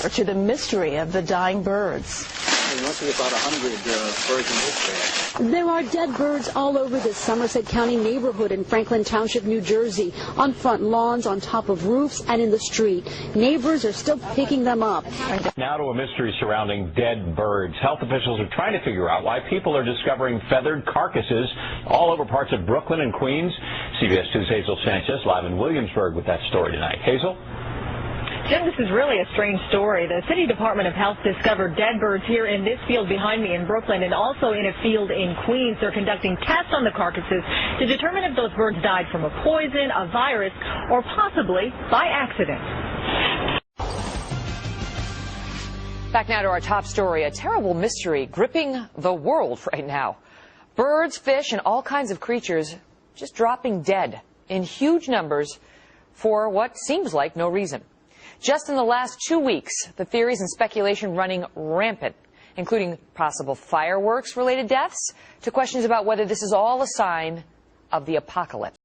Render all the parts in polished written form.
to the mystery of the dying birds. There must be about 100 birds in this area. There are dead birds all over this Somerset County neighborhood in Franklin Township, New Jersey, on front lawns, on top of roofs, and in the street. Neighbors are still picking them up. Now to a mystery surrounding dead birds. Health officials are trying to figure out why people are discovering feathered carcasses all over parts of Brooklyn and Queens. CBS 2's Hazel Sanchez live in Williamsburg with that story tonight. Hazel? Jim, this is really a strange story. The City Department of Health discovered dead birds here in this field behind me in Brooklyn and also in a field in Queens. They're conducting tests on the carcasses to determine if those birds died from a poison, a virus, or possibly by accident. Back now to our top story, a terrible mystery gripping the world right now. Birds, fish, and all kinds of creatures just dropping dead in huge numbers for what seems like no reason. Just in the last 2 weeks, the theories and speculation running rampant, including possible fireworks-related deaths, to questions about whether this is all a sign of the apocalypse.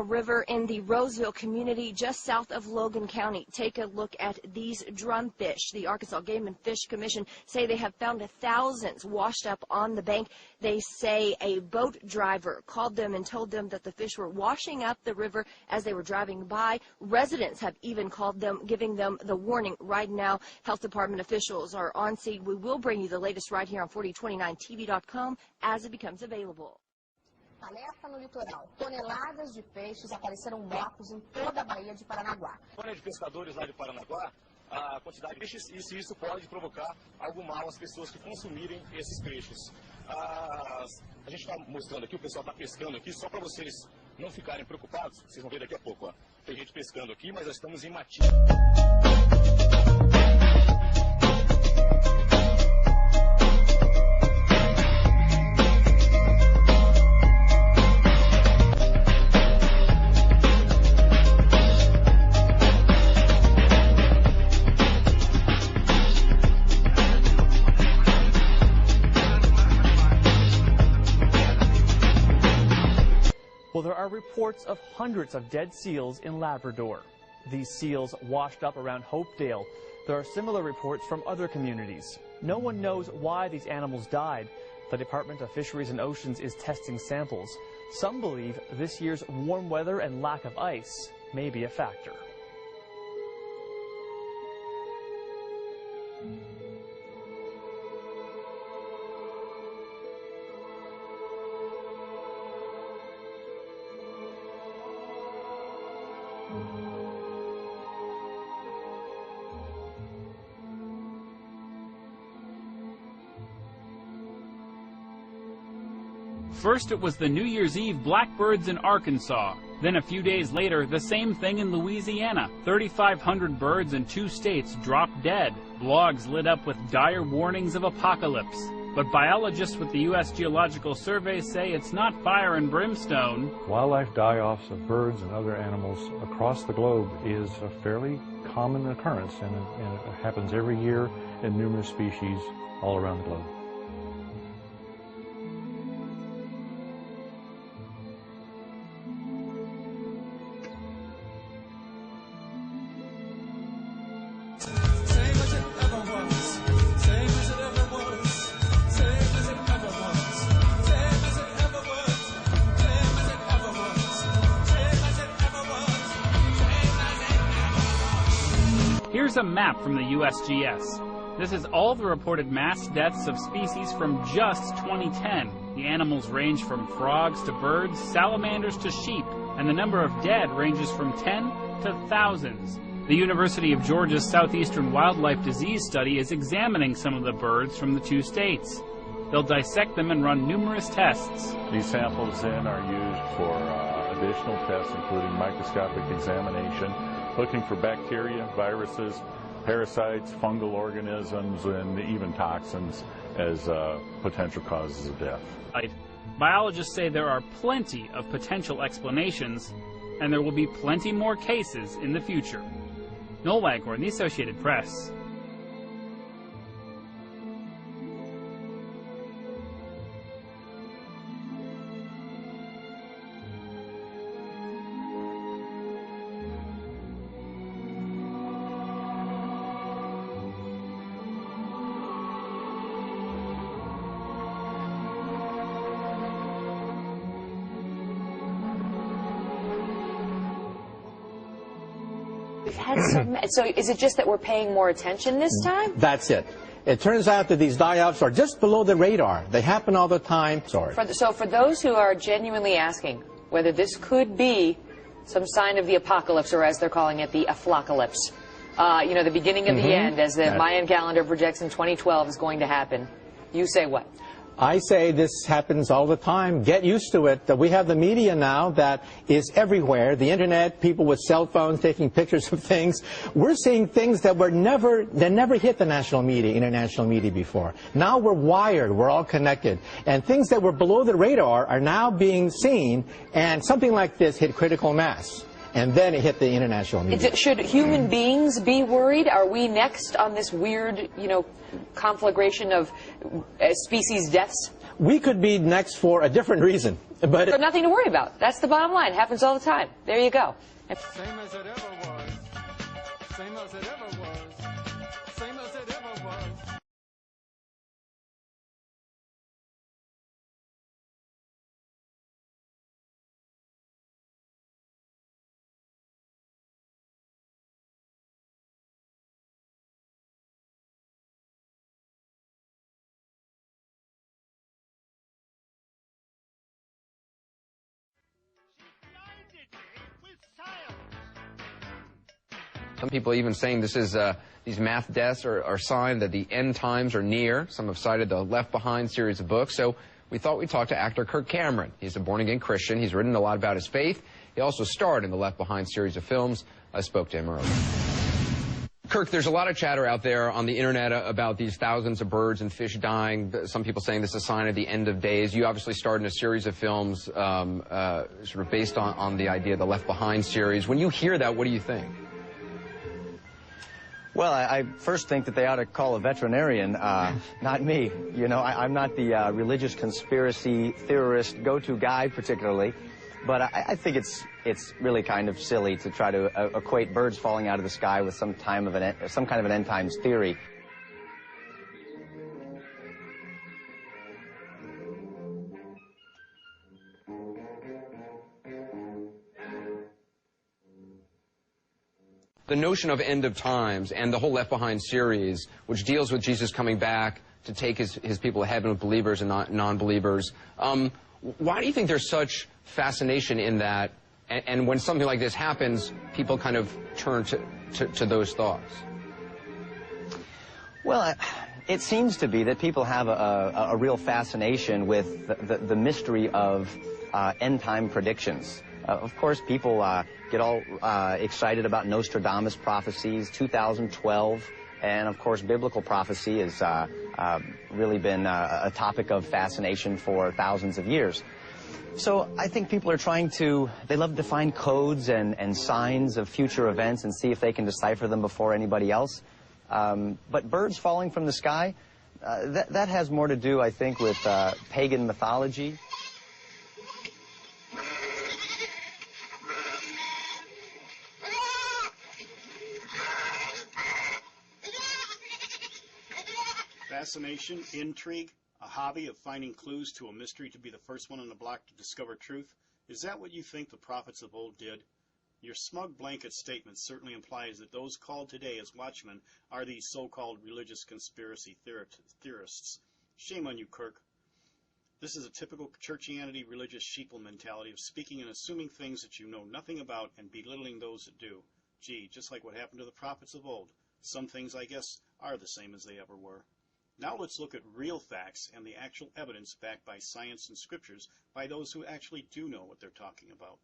River in the Roseville community just south of Logan County. Take a look at these drumfish. The Arkansas Game and Fish Commission say they have found thousands washed up on the bank. They say a boat driver called them and told them that the fish were washing up the river as they were driving by. Residents have even called them, giving them the warning. Right now, health department officials are on scene. We will bring you the latest right here on 4029tv.com as it becomes available. Alerta no litoral. Toneladas de peixes apareceram mortos em toda a Baía de Paranaguá. Quando de pescadores lá de Paranaguá, a quantidade de peixes, e se isso pode provocar algo mal às pessoas que consumirem esses peixes. A gente está mostrando aqui, o pessoal está pescando aqui, só para vocês não ficarem preocupados. Vocês vão ver daqui a pouco, ó. Tem gente pescando aqui, mas nós estamos em matinho. Well, there are reports of hundreds of dead seals in Labrador. These seals washed up around Hopedale. There are similar reports from other communities. No one knows why these animals died. The Department of Fisheries and Oceans is testing samples. Some believe this year's warm weather and lack of ice may be a factor. First it was the New Year's Eve blackbirds in Arkansas. Then a few days later, the same thing in Louisiana. 3,500 birds in 2 states dropped dead. Blogs lit up with dire warnings of apocalypse. But biologists with the U.S. Geological Survey say it's not fire and brimstone. Wildlife die-offs of birds and other animals across the globe is a fairly common occurrence, and it happens every year in numerous species all around the globe. Here's a map from the USGS. This is all the reported mass deaths of species from just 2010. The animals range from frogs to birds, salamanders to sheep, and the number of dead ranges from 10 to thousands. The The University of Georgia's Southeastern Wildlife Disease Study is examining some of the birds from the two states. They'll dissect them and run numerous tests. These samples then are used for additional tests, including microscopic examination, looking for bacteria, viruses, parasites, fungal organisms, and even toxins as potential causes of death. Biologists say there are plenty of potential explanations, and there will be plenty more cases in the future. Noel Waghorn, The Associated Press. So is it just that we're paying more attention this time? That's it. It turns out that these die-offs are just below the radar. They happen all the time. Sorry. So for those who are genuinely asking whether this could be some sign of the apocalypse, or as they're calling it, the aflocalypse, you know, the beginning of the end, as the Mayan calendar projects in 2012 is going to happen, you say what? I say this happens all the time. Get used to it. We have the media now that is everywhere. The internet, people with cell phones taking pictures of things. We're seeing things that never hit the national media, international media before. Now we're wired. We're all connected. And things that were below the radar are now being seen, and something like this hit critical mass. And then it hit the international media. Should human beings be worried? Are we next on this weird, you know, conflagration of species deaths? We could be next for a different reason. But so nothing to worry about. That's the bottom line. It happens all the time. There you go. Same as it ever was. Same as it ever was. Same as it ever was. Some people are even saying this is these math deaths are a sign that the end times are near. Some have cited the Left Behind series of books. So we thought we'd talk to actor Kirk Cameron. He's a born-again Christian. He's written a lot about his faith. He also starred in the Left Behind series of films. I spoke to him earlier. Kirk, there's a lot of chatter out there on the internet about these thousands of birds and fish dying. Some people saying this is a sign of the end of days. You obviously starred in a series of films sort of based on the idea of the Left Behind series. When you hear that, what do you think? Well, I first think that they ought to call a veterinarian, not me. You know, I'm not the religious conspiracy theorist go-to guy particularly, but I think it's really kind of silly to try to equate birds falling out of the sky with some kind of an end times theory. The notion of end of times and the whole Left Behind series, which deals with Jesus coming back to take his people to heaven with believers and non-believers, why do you think there's such fascination in that? And when something like this happens, people kind of turn to those thoughts? Well, it seems to be that people have a real fascination with the mystery of end-time predictions. Of course, people get all excited about Nostradamus prophecies, 2012, and of course, biblical prophecy has really been a topic of fascination for thousands of years. So I think people are they love to find codes and signs of future events and see if they can decipher them before anybody else. But birds falling from the sky, that has more to do, I think, with pagan mythology. Fascination, intrigue, a hobby of finding clues to a mystery to be the first one on the block to discover truth? Is that what you think the prophets of old did? Your smug blanket statement certainly implies that those called today as watchmen are these so-called religious conspiracy theorists. Shame on you, Kirk. This is a typical churchianity religious sheeple mentality of speaking and assuming things that you know nothing about and belittling those that do. Gee, just like what happened to the prophets of old. Some things, I guess, are the same as they ever were. Now let's look at real facts and the actual evidence backed by science and scriptures by those who actually do know what they're talking about.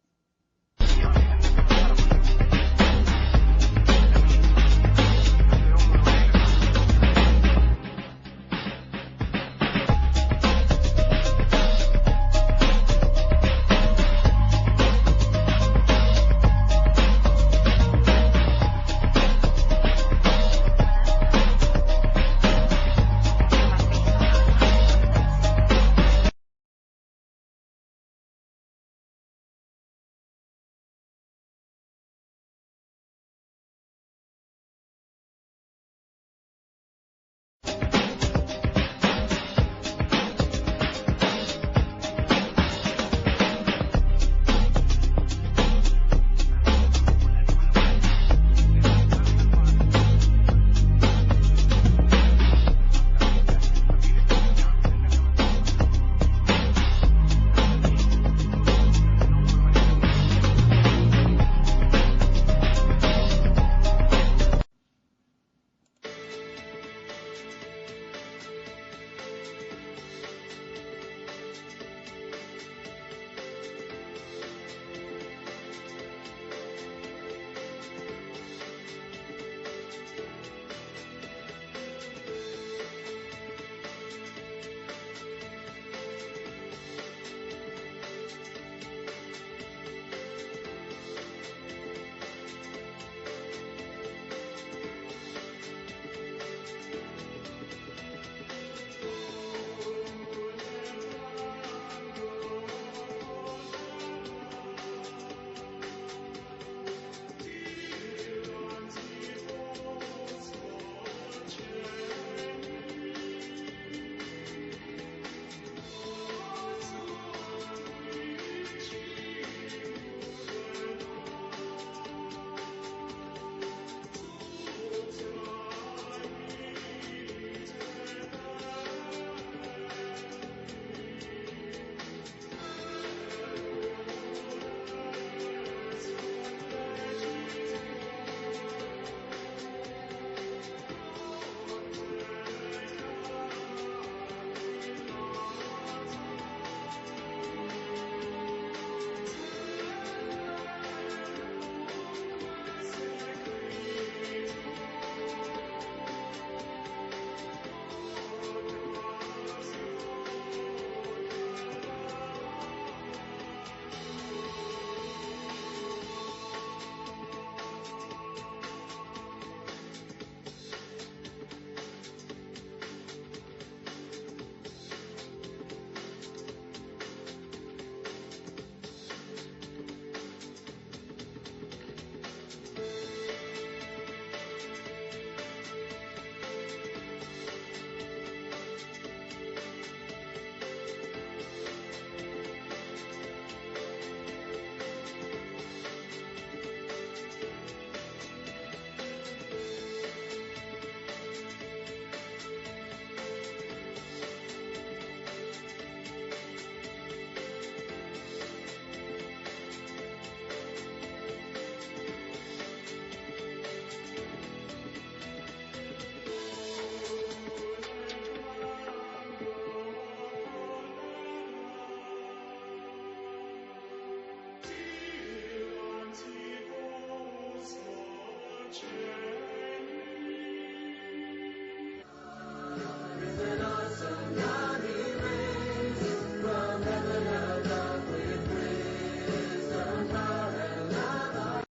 Church.